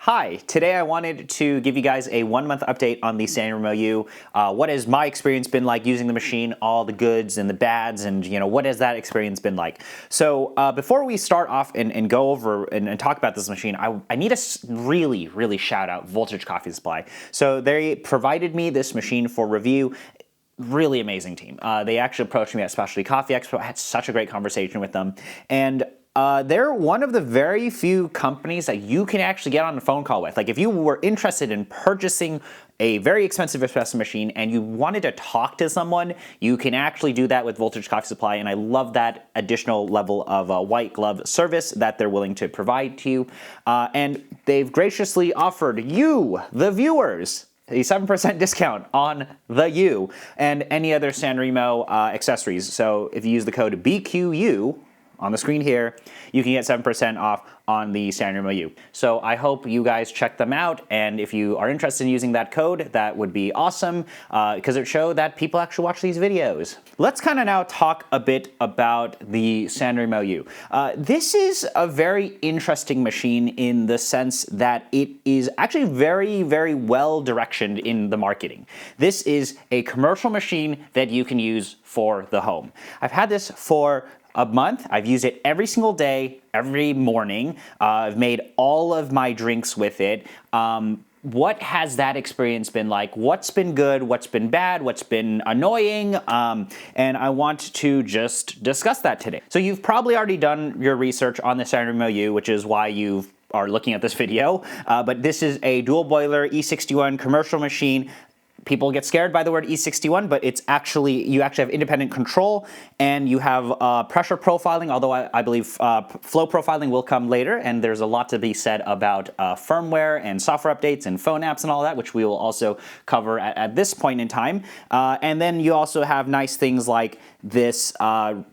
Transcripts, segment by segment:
Hi, today I wanted to give you guys a 1-month update on the Sanremo You. What has my experience been like using the machine, all the goods and the bads, and what has that experience been like? So before we start off and go over and talk about this machine, I need to really shout out Voltage Coffee Supply. So they provided me this machine for review. Really amazing team. They actually approached me at Specialty Coffee Expo. I had such a great conversation with them. And they're one of the very few companies that you can actually get on a phone call with. Like if you were interested in purchasing a very expensive espresso machine and you wanted to talk to someone, you can actually do that with Voltage Coffee Supply, and I love that additional level of white glove service that they're willing to provide to you. And they've graciously offered you, the viewers, a 7% discount on the U and any other Sanremo accessories. So if you use the code BQU on the screen here, you can get 7% off on the Sanremo You. So I hope you guys check them out, and if you are interested in using that code, that would be awesome, because it showed that people actually watch these videos. Let's kind of now talk a bit about the Sanremo You. This is a very interesting machine in the sense that it is actually very well directioned in the marketing. This is a commercial machine that you can use for the home. I've had this for a month. I've used it every single day, every morning. I've made all of my drinks with it. What has that experience been like? What's been good? What's been bad? What's been annoying? And I want to just discuss that today. So you've probably already done your research on the Sanremo You, which is why you are looking at this video. But this is a dual boiler E61 commercial machine. People get scared by the word E61, but it's actually, you actually have independent control, and you have pressure profiling, although I believe flow profiling will come later, and there's a lot to be said about firmware and software updates and phone apps and all that, which we will also cover at this point in time. And then you also have nice things like this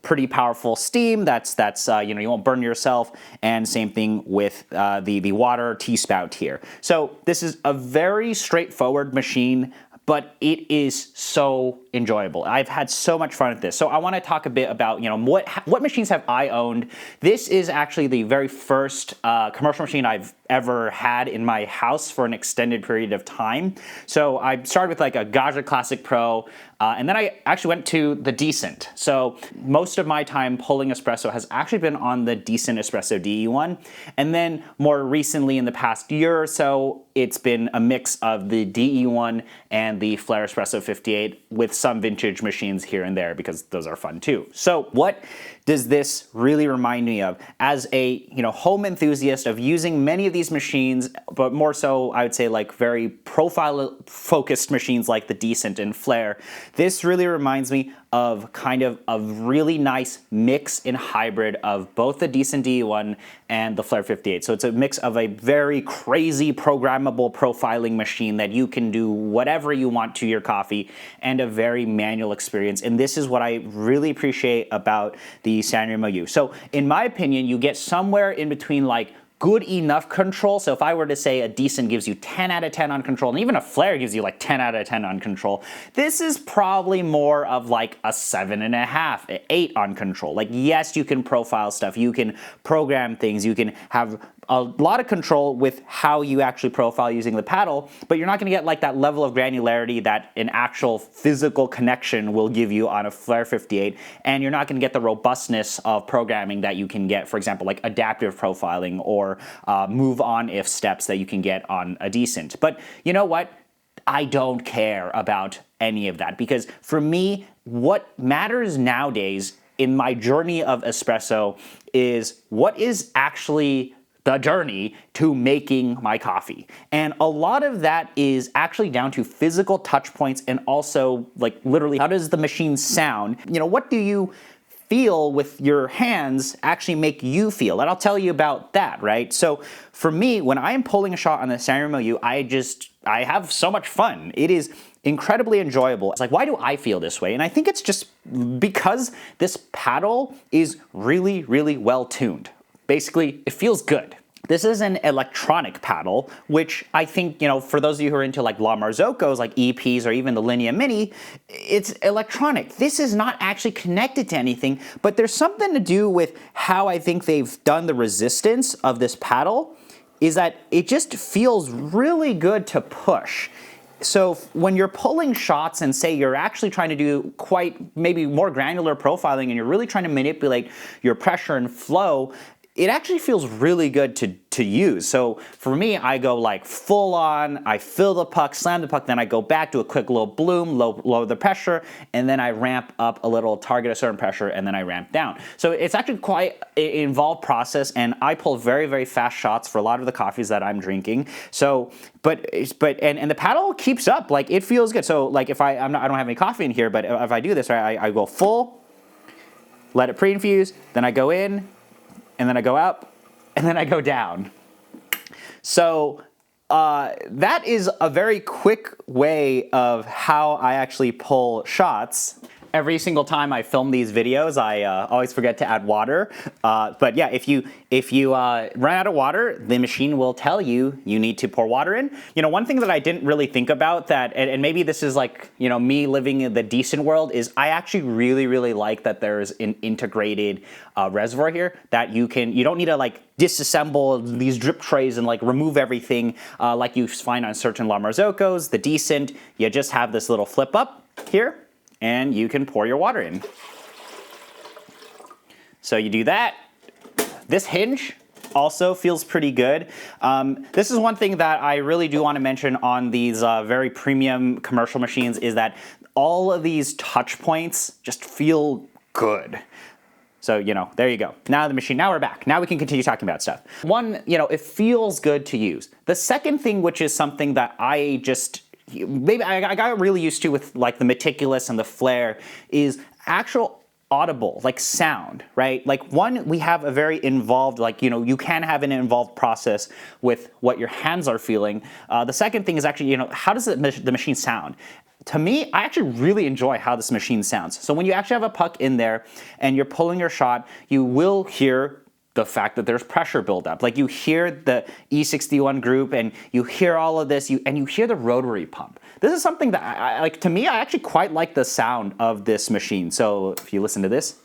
pretty powerful steam that's you won't burn yourself, and same thing with the water T-spout here. So this is a very straightforward machine, but it is so enjoyable. I've had so much fun with this. So I want to talk a bit about what machines have I owned. This is actually the very first commercial machine I've ever had in my house for an extended period of time. So I started with like a Gaja Classic Pro, and then I actually went to the Decent. So most of my time pulling espresso has actually been on the Decent Espresso DE1. And then more recently in the past year or so, it's been a mix of the DE1 and the Flair Espresso 58 with some vintage machines here and there, because those are fun too. So what does this really remind me of? As a home enthusiast of using many of these machines, but more so I would say like very profile focused machines like the Decent and Flair, this really reminds me of kind of a really nice mix and hybrid of both the Decent DE1 and the Flair 58. So it's a mix of a very crazy programmable profiling machine that you can do whatever you want to your coffee, and a very manual experience. And this is what I really appreciate about the Sanremo You. So in my opinion, you get somewhere in between like good enough control. So if I were to say a Decent gives you 10 out of 10 on control, and even a Flair gives you like 10 out of 10 on control, this is probably more of like a 7.5, 8 on control. Like, yes, you can profile stuff, you can program things, you can have a lot of control with how you actually profile using the paddle, but you're not gonna get like that level of granularity that an actual physical connection will give you on a Flair 58, and you're not gonna get the robustness of programming that you can get, for example, like adaptive profiling or move on if steps that you can get on a Decent. But you know what? I don't care about any of that, because for me, what matters nowadays in my journey of espresso is what is actually the journey to making my coffee. And a lot of that is actually down to physical touch points, and also like literally how does the machine sound? What do you feel with your hands actually make you feel? And I'll tell you about that, right? So for me, when I am pulling a shot on the Sanremo You, I have so much fun. It is incredibly enjoyable. It's like, why do I feel this way? And I think it's just because this paddle is really well tuned. Basically, it feels good. This is an electronic paddle, which I think, for those of you who are into like La Marzocco's, like EPs, or even the Linea Mini, it's electronic. This is not actually connected to anything, but there's something to do with how I think they've done the resistance of this paddle. is that it just feels really good to push. So when you're pulling shots and say you're actually trying to do quite maybe more granular profiling and you're really trying to manipulate your pressure and flow, it actually feels really good to use. So for me, I go like full on, I fill the puck, slam the puck, then I go back, do a quick little bloom, lower the pressure, and then I ramp up a little, target a certain pressure, and then I ramp down. So it's actually quite an involved process, and I pull very, very fast shots for a lot of the coffees that I'm drinking. So, but the paddle keeps up, like it feels good. So like if I don't have any coffee in here, but if I do this, right, I go full, let it pre-infuse, then I go in, and then I go up, and then I go down. So that is a very quick way of how I actually pull shots. Every single time I film these videos, I always forget to add water. But yeah, if you run out of water, the machine will tell you you need to pour water in. You know, one thing that I didn't really think about that, and maybe this is like, you know, me living in the decent world, is I actually really, really like that there's an integrated reservoir here that you don't need to like disassemble these drip trays and like remove everything like you find on certain La Marzocco's, the decent. You just have this little flip up here, and you can pour your water in. So you do that. This hinge also feels pretty good. This is one thing that I really do want to mention on these very premium commercial machines, is that all of these touch points just feel good. So, you know, there you go. Now we're back. Now we can continue talking about stuff. One, you know, it feels good to use. The second thing, which is something that I got really used to with like the meticulous and the flair, is actual audible, like sound, right? Like one, we have a very involved, like, you know, you can have an involved process with what your hands are feeling. The second thing is actually, you know, how does the machine sound? To me, I actually really enjoy how this machine sounds. So when you actually have a puck in there and you're pulling your shot, you will hear the fact that there's pressure buildup. Like you hear the E61 group and you hear all of this, and you hear the rotary pump. This is something that I like. To me, I actually quite like the sound of this machine. So if you listen to this,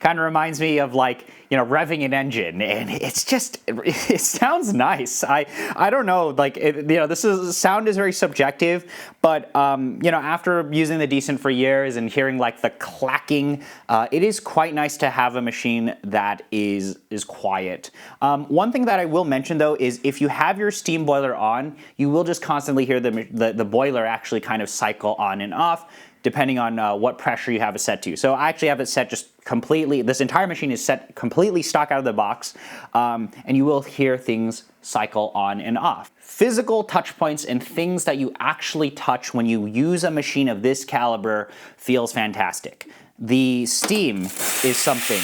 kind of reminds me of like, you know, revving an engine, and it's just, it sounds nice. I don't know, like, you know, sound is very subjective, but, you know, after using the Decent for years and hearing like the clacking, it is quite nice to have a machine that is quiet. One thing that I will mention though is if you have your steam boiler on, you will just constantly hear the boiler actually kind of cycle on and off, depending on what pressure you have it set to. So I actually have it set just completely, this entire machine is set completely stock out of the box, and you will hear things cycle on and off. Physical touch points and things that you actually touch when you use a machine of this caliber feels fantastic. The steam is something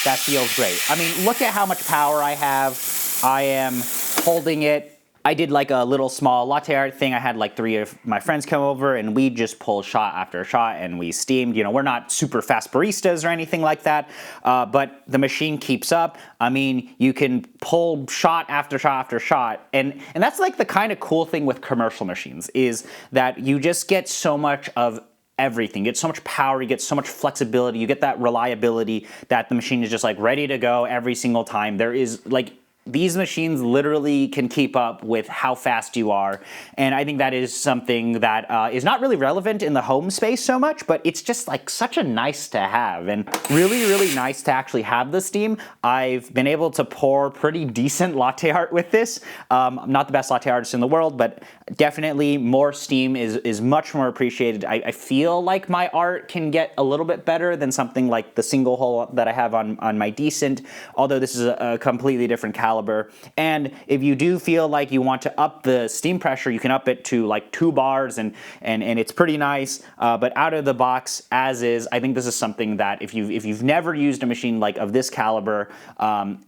that feels great. I mean, look at how much power I have. I am holding it. I did like a little small latte art thing. I had like 3 of my friends come over and we just pulled shot after shot and we steamed. You know, we're not super fast baristas or anything like that, but the machine keeps up. I mean, you can pull shot after shot after shot. And that's like the kind of cool thing with commercial machines, is that you just get so much of everything. You get so much power, you get so much flexibility, you get that reliability that the machine is just like ready to go every single time. There is like, these machines literally can keep up with how fast you are, and I think that is something that is not really relevant in the home space so much, but it's just like such a nice to have, and really, really nice to actually have the steam. I've been able to pour pretty decent latte art with this. I'm not the best latte artist in the world, but definitely more steam is much more appreciated. I feel like my art can get a little bit better than something like the single hole that I have on my Decent, although this is a completely different caliber. And if you do feel like you want to up the steam pressure, you can up it to like 2 bars, and it's pretty nice. But out of the box, as is, I think this is something that if you've never used a machine like of this caliber,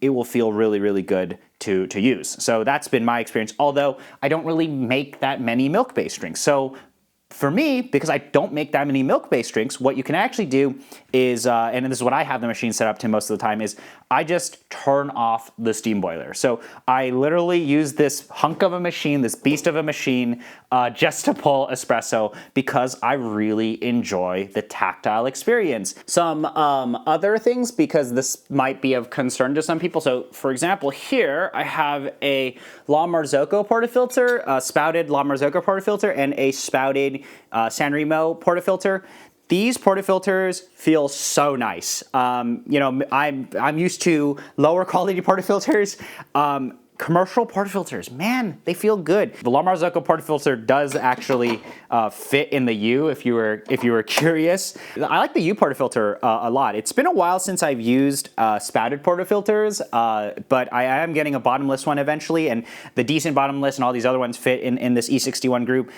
it will feel really, really good to use. So that's been my experience, although I don't really make that many milk-based drinks. So for me, because I don't make that many milk-based drinks, what you can actually do is, and this is what I have the machine set up to most of the time, is I just turn off the steam boiler. So I literally use this hunk of a machine, this beast of a machine, just to pull espresso because I really enjoy the tactile experience. Some other things, because this might be of concern to some people. So for example, here I have a La Marzocco portafilter, a spouted La Marzocco portafilter, and a spouted Sanremo portafilter. These portafilters feel so nice. You know, I'm used to lower quality portafilters. Commercial portafilters, man, they feel good. The La Marzocco portafilter does actually fit in the U if you were curious. I like the U portafilter a lot. It's been a while since I've used spouted portafilters, but I am getting a bottomless one eventually, and the Decent bottomless and all these other ones fit in this E61 group.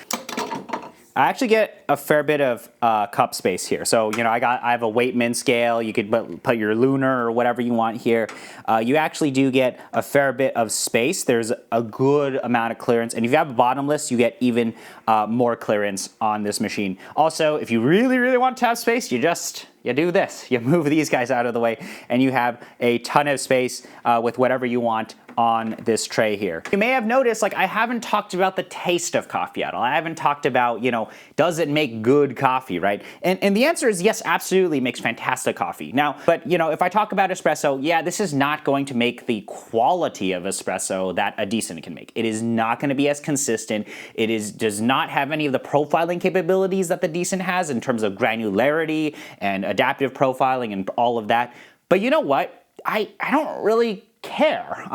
I actually get a fair bit of cup space here. So, you know, I have a Weightman scale. You could put your lunar or whatever you want here. You actually do get a fair bit of space. There's a good amount of clearance. And if you have a bottomless, you get even more clearance on this machine. Also, if you really, really want to have space, you do this. You move these guys out of the way, and you have a ton of space with whatever you want on this tray here. You may have noticed, like, I haven't talked about the taste of coffee at all. I haven't talked about, you know, does it make good coffee, right? And the answer is yes, absolutely, it makes fantastic coffee. Now, but, you know, if I talk about espresso, yeah, this is not going to make the quality of espresso that a Decent can make. It is not going to be as consistent. Does not have any of the profiling capabilities that the Decent has in terms of granularity and adaptive profiling and all of that. But you know what? I don't really care.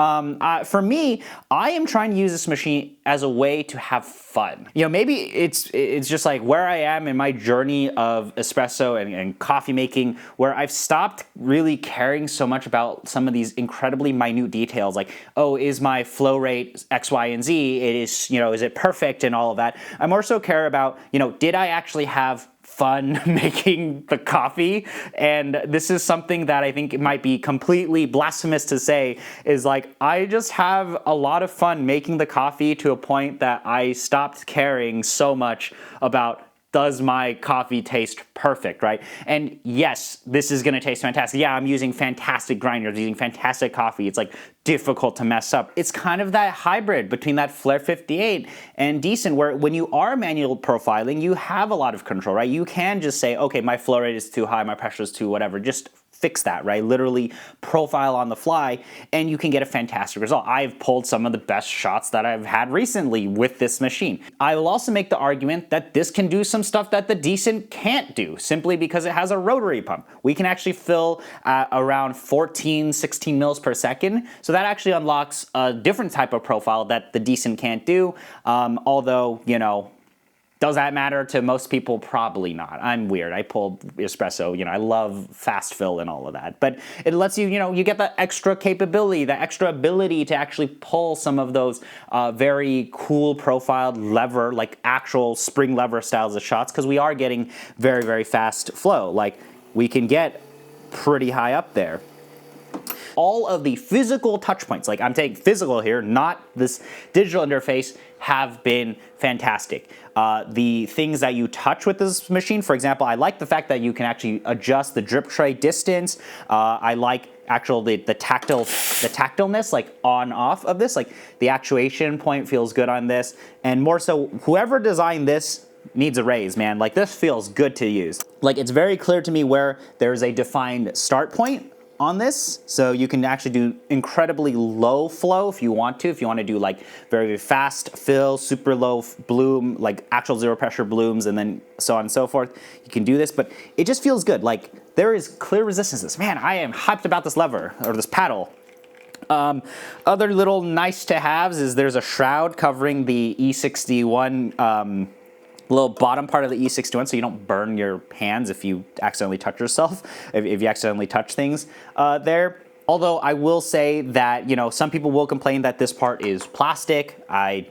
For me, I am trying to use this machine as a way to have fun. You know, maybe it's just like where I am in my journey of espresso and coffee making, where I've stopped really caring so much about some of these incredibly minute details, like, oh, is my flow rate X, Y, and Z? It is, you know, is it perfect and all of that? I more so care about, you know, did I actually have fun making the coffee? And this is something that I think it might be completely blasphemous to say, is like, I just have a lot of fun making the coffee to a point that I stopped caring so much about, does my coffee taste perfect, right? And yes, this is gonna taste fantastic. Yeah, I'm using fantastic grinders, using fantastic coffee. It's like difficult to mess up. It's kind of that hybrid between that Flair 58 and Decent, where when you are manual profiling, you have a lot of control, right? You can just say, okay, my flow rate is too high, my pressure is too whatever, just fix that, right? Literally profile on the fly, and you can get a fantastic result. I've pulled some of the best shots that I've had recently with this machine. I will also make the argument that this can do some stuff that the Decent can't do, simply because it has a rotary pump. We can actually fill around 14, 16 mils per second, so that actually unlocks a different type of profile that the Decent can't do, although, you know, does that matter to most people? Probably not. I'm weird. I pull espresso, you know, I love fast fill and all of that. But it lets you, you know, you get that extra capability, that extra ability to actually pull some of those very cool profiled lever, like actual spring lever styles of shots, because we are getting very, very fast flow. Like, we can get pretty high up there. All of the physical touch points, like I'm taking physical here, not this digital interface, have been fantastic. The things that you touch with this machine, for example, I like the fact that you can actually adjust the drip tray distance. I like actually the tactileness, like on off of this, like the actuation point feels good on this, and more so, whoever designed this needs a raise, man. Like, this feels good to use. Like, it's very clear to me where there's a defined start point on this, so you can actually do incredibly low flow if you want to. If you want to do like very, very fast fill, super low bloom, like actual zero pressure blooms, and then so on and so forth, you can do this. But it just feels good. Like there is clear resistances. Man, I am hyped about this lever or this paddle. Other little nice to haves is there's a shroud covering the E61 little bottom part of the E61 so you don't burn your hands if you accidentally touch yourself, if you accidentally touch things there. Although I will say that, you know, some people will complain that this part is plastic. I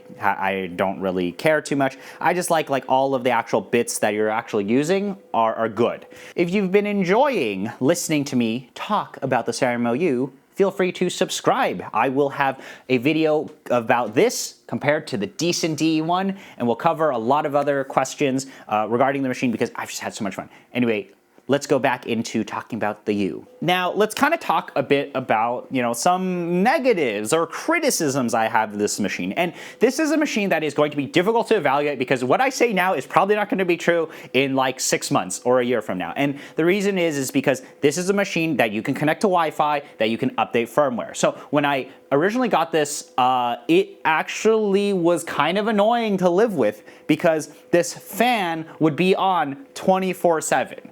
don't really care too much. I just like all of the actual bits that you're actually using are good. If you've been enjoying listening to me talk about the Sanremo You, feel free to subscribe. I will have a video about this compared to the decent DE1, and we'll cover a lot of other questions regarding the machine because I've just had so much fun. Anyway, let's go back into talking about the U. Now, let's kind of talk a bit about, you know, some negatives or criticisms I have of this machine. And this is a machine that is going to be difficult to evaluate because what I say now is probably not going to be true in like 6 months or a year from now. And the reason is because this is a machine that you can connect to Wi-Fi, that you can update firmware. So when I originally got this, it actually was kind of annoying to live with because this fan would be on 24/7.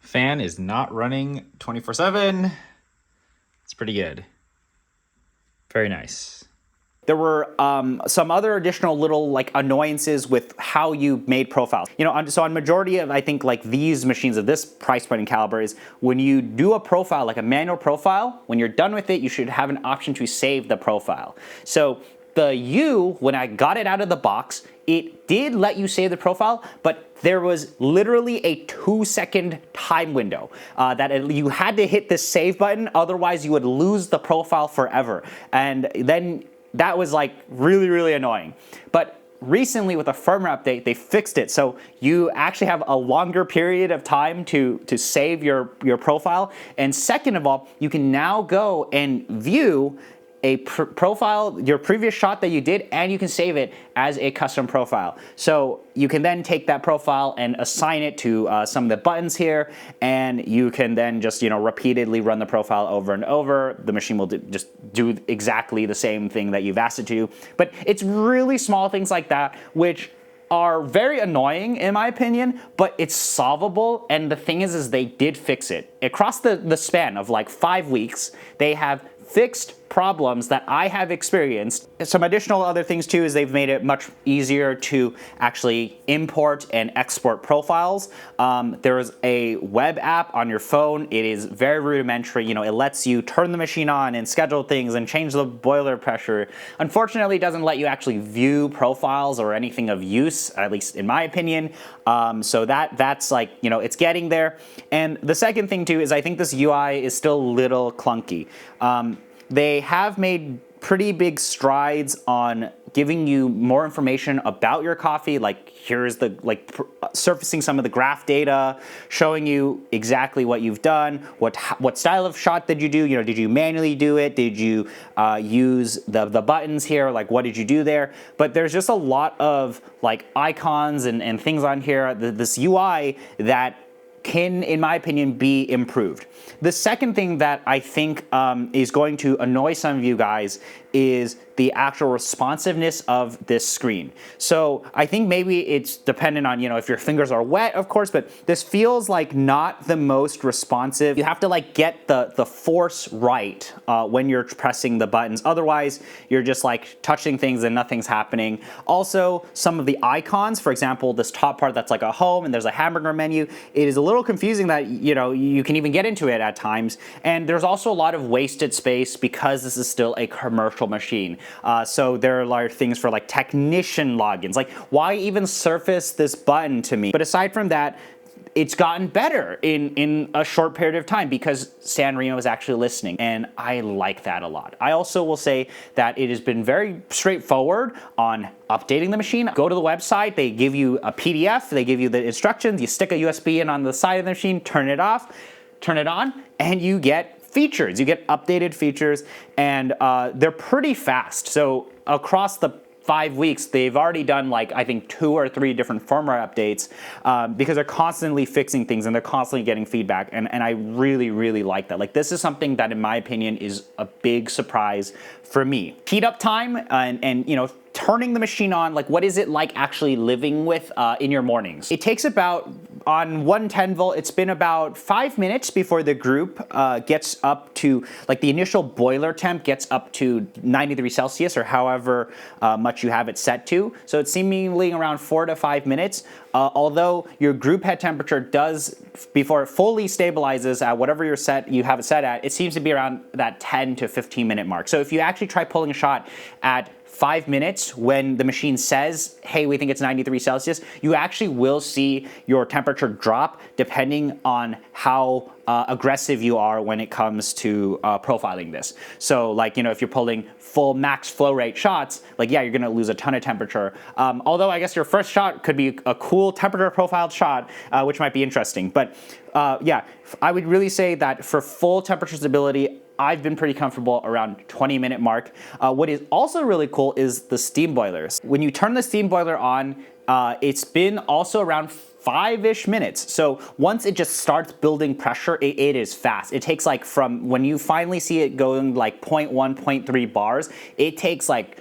Fan is not running 24/7. It's pretty good. Very nice. There were some other additional little like annoyances with how you made profiles. You know, so on majority of, I think, like these machines of this price point and caliber is when you do a profile, like a manual profile, when you're done with it, you should have an option to save the profile. So the U, when I got it out of the box, it did let you save the profile, but there was literally a 2-second time window that you had to hit this save button, otherwise you would lose the profile forever. And then that was like really, really annoying. But recently with a firmware update, they fixed it. So you actually have a longer period of time to save your profile. And second of all, you can now go and view a profile, your previous shot that you did, and you can save it as a custom profile. So you can then take that profile and assign it to some of the buttons here, and you can then just, you know, repeatedly run the profile over and over. The machine will just do exactly the same thing that you've asked it to do. But it's really small things like that, which are very annoying in my opinion, but it's solvable. And the thing is they did fix it. Across the span of like 5 weeks, they have fixed problems that I have experienced. Some additional other things too is they've made it much easier to actually import and export profiles. There is a web app on your phone. It is very rudimentary. You know, it lets you turn the machine on and schedule things and change the boiler pressure. Unfortunately, it doesn't let you actually view profiles or anything of use, at least in my opinion. So that's like, you know, it's getting there. And the second thing too is I think this UI is still a little clunky. They have made pretty big strides on giving you more information about your coffee. Like here's the surfacing some of the graph data, showing you exactly what you've done, what style of shot did you do? You know, did you manually do it? Did you use the buttons here? Like what did you do there? But there's just a lot of like icons and things on here. This UI that can, in my opinion, be improved. The second thing that I think is going to annoy some of you guys is the actual responsiveness of this screen. So I think maybe it's dependent on, you know, if your fingers are wet, of course, but this feels like not the most responsive. You have to like get the force right when you're pressing the buttons. Otherwise, you're just like touching things and nothing's happening. Also, some of the icons, for example, this top part that's like a home and there's a hamburger menu, it is a little confusing that, you know, you can even get into it at times. And there's also a lot of wasted space because this is still a commercial machine. So there are things for like technician logins. Like, why even surface this button to me? But aside from that, it's gotten better in a short period of time because Sanremo is actually listening, and I like that a lot. I also will say that it has been very straightforward on updating the machine. Go to the website, they give you a PDF, they give you the instructions, you stick a USB in on the side of the machine, turn it off, turn it on, and you get features. You get updated features, and they're pretty fast. So across the 5 weeks, they've already done like, I think 2 or 3 different firmware updates because they're constantly fixing things and they're constantly getting feedback. And I really, really like that. Like, this is something that, in my opinion, is a big surprise for me. Heat up time and you know, turning the machine on, like, what is it like actually living with in your mornings? It takes about, on 110 volt, it's been about 5 minutes before the group gets up to, like, the initial boiler temp gets up to 90 degrees Celsius or however much you have it set to. So it's seemingly around 4 to 5 minutes. Although your group head temperature does, before it fully stabilizes at whatever you have it set at, it seems to be around that 10 to 15 minute mark. So if you actually try pulling a shot at 5 minutes when the machine says, hey, we think it's 90 degrees Celsius, you actually will see your temperature drop depending on how aggressive you are when it comes to profiling this. So, like, you know, if you're pulling full max flow rate shots, like, yeah, you're gonna lose a ton of temperature. Although I guess your first shot could be a cool temperature profiled shot, which might be interesting. But yeah, I would really say that for full temperature stability, I've been pretty comfortable around 20-minute mark. What is also really cool is the steam boilers. When you turn the steam boiler on, it's been also around 5-ish minutes. So once it just starts building pressure, it is fast. It takes, like, from when you finally see it going like 0.1, 0.3 bars, it takes like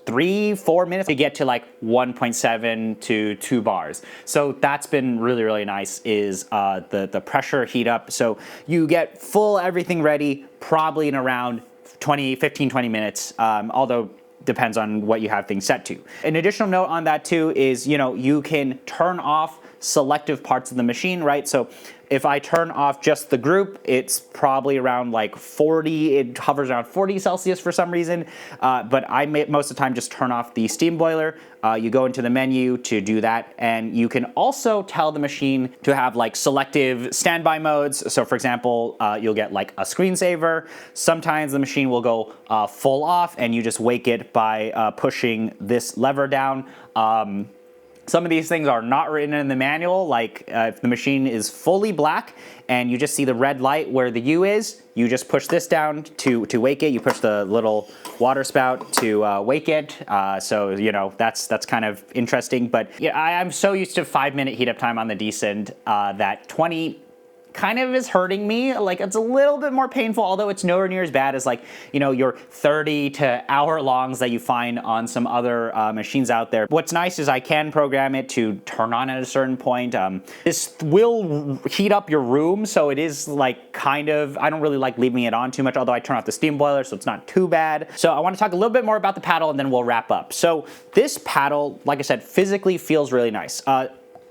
3-4 minutes to get to like 1.7 to 2 bars. So that's been really, really nice, is the pressure heat up. So you get full everything ready probably in around 15, 20 minutes, although depends on what you have things set to. An additional note on that too is, you know, you can turn off selective parts of the machine, right? So if I turn off just the group, it's probably around like 40, it hovers around 40 Celsius for some reason, but I most of the time just turn off the steam boiler. You go into the menu to do that, and you can also tell the machine to have like selective standby modes. So for example, you'll get like a screensaver. Sometimes the machine will go full off and you just wake it by pushing this lever down. Some of these things are not written in the manual, like if the machine is fully black and you just see the red light where the U is, you just push this down to wake it. You push the little water spout to wake it. So, you know, that's kind of interesting. But yeah, I'm so used to 5-minute heat up time on the Descent that 20 kind of is hurting me. Like, it's a little bit more painful, although it's nowhere near as bad as, like, you know, your 30 to hour longs that you find on some other machines out there. What's nice is I can program it to turn on at a certain point. This will heat up your room, so it is like kind of, I don't really like leaving it on too much, although I turn off the steam boiler, so it's not too bad. So I want to talk a little bit more about the paddle and then we'll wrap up. So this paddle, like I said, physically feels really nice.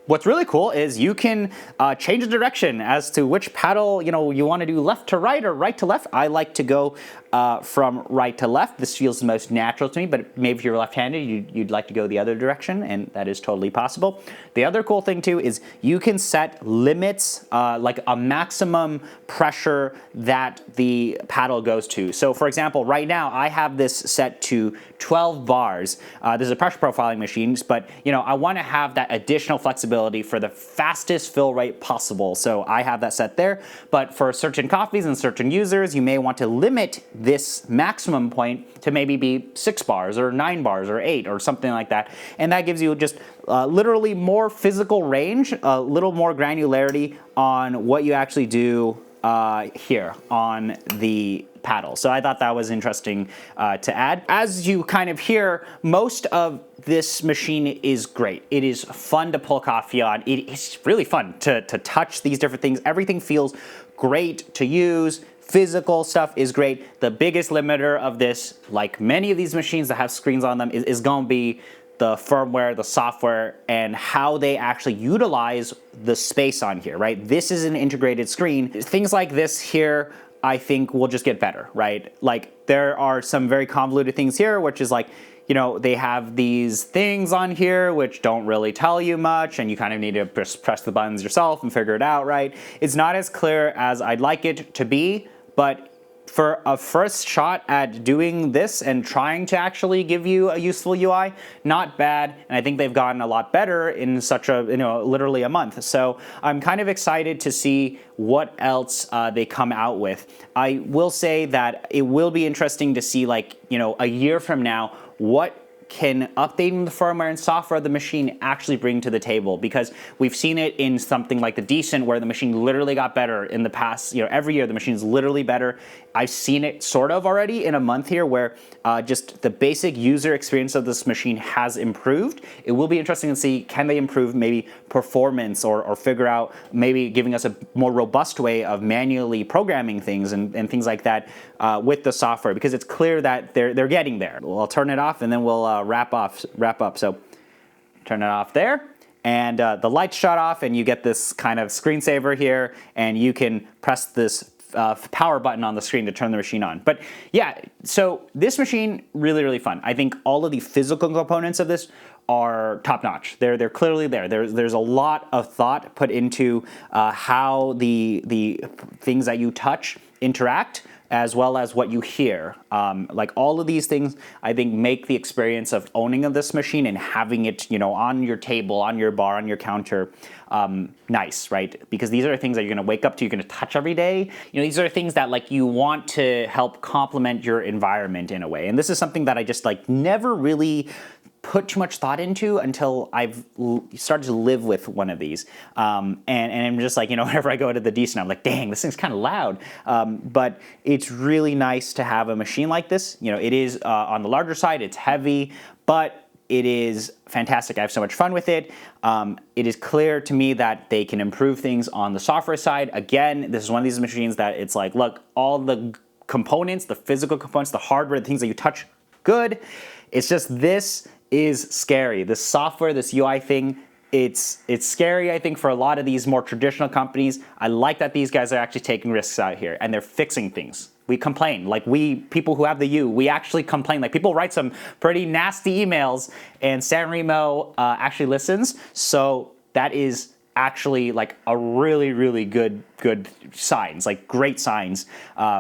What's really cool is you can change the direction as to which paddle, you know, you want to do left to right or right to left. I like to go from right to left. This feels the most natural to me, but maybe if you're left-handed, you'd like to go the other direction, and that is totally possible. The other cool thing too is you can set limits, like a maximum pressure that the paddle goes to. So for example, right now I have this set to 12 bars. This is a pressure profiling machine, but you know, I want to have that additional flexibility for the fastest fill rate possible. So I have that set there, but for certain coffees and certain users, you may want to limit this maximum point to maybe be 6 bars or 9 bars or 8 or something like that. And that gives you just literally more physical range, a little more granularity on what you actually do here on the paddle. So I thought that was interesting to add. As you kind of hear, most of this machine is great. It is fun to pull coffee on. It is really fun to touch these different things. Everything feels great to use. Physical stuff is great. The biggest limiter of this, like many of these machines that have screens on them, is going to be the firmware, the software, and how they actually utilize the space on here, right? This is an integrated screen. Things like this here, I think will just get better, right? Like, there are some very convoluted things here, which is like, you know, they have these things on here which don't really tell you much, and you kind of need to press the buttons yourself and figure it out, right? It's not as clear as I'd like it to be, but for a first shot at doing this and trying to actually give you a useful UI, not bad. And I think they've gotten a lot better in such a, literally a month. So I'm kind of excited to see what else they come out with. I will say that it will be interesting to see, like, a year from now, what can updating the firmware and software of the machine actually bring to the table, because we've seen it in something like the Decent, where the machine literally got better in the past, every year the machine's literally better. I've seen it sort of already in a month here, where just the basic user experience of this machine has improved. It will be interesting to see, can they improve maybe performance, or figure out maybe giving us a more robust way of manually programming things and things like that with the software, because it's clear that they're getting there. Well, I'll turn it off and then we'll wrap up. So turn it off there, and the lights shut off, and you get this kind of screensaver here, and you can press this power button on the screen to turn the machine on. But yeah, so this machine, really, really fun. I think all of the physical components of this are top notch. They're clearly there. There's a lot of thought put into how the things that you touch interact, as well as what you hear. Like, all of these things, I think, make the experience of owning of this machine and having it, on your table, on your bar, on your counter, nice, right? Because these are things that you're gonna wake up to, you're gonna touch every day. These are things that, like, you want to help complement your environment in a way. And this is something that I just, like, never really put too much thought into until I've started to live with one of these. And I'm just like, whenever I go to the Decent, I'm like, dang, this thing's kind of loud. But it's really nice to have a machine like this. It is on the larger side, it's heavy, but it is fantastic. I have so much fun with it. It is clear to me that they can improve things on the software side. Again, this is one of these machines that it's like, look, all the components, the physical components, the hardware, the things that you touch, good. It's just this is scary. This software, this UI thing, it's scary, I think, for a lot of these more traditional companies. I like that these guys are actually taking risks out here, and they're fixing things. We complain, like, people who have the U, we actually complain. Like, people write some pretty nasty emails, and Sanremo actually listens. So that is actually, like, a really, really good signs, like, great signs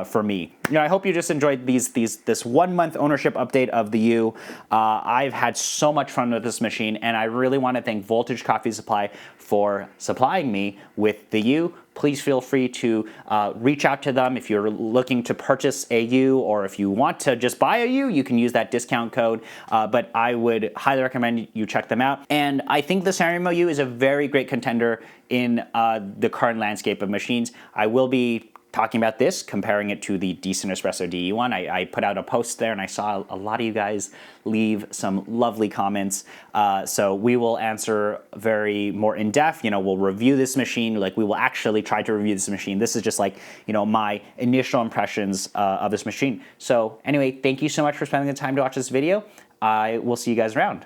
for me. I hope you just enjoyed this 1 month ownership update of the U. I've had so much fun with this machine, and I really want to thank Voltage Coffee Supply for supplying me with the U. Please feel free to reach out to them if you're looking to purchase a U, or if you want to just buy a U, you can use that discount code. But I would highly recommend you check them out. And I think the Sanremo U is a very great contender in the current landscape of machines. I will be talking about this, comparing it to the Decent Espresso DE1. I put out a post there, and I saw a lot of you guys leave some lovely comments. So we will answer very more in depth. We'll review this machine. Like, we will actually try to review this machine. This is just like, my initial impressions of this machine. So anyway, thank you so much for spending the time to watch this video. I will see you guys around.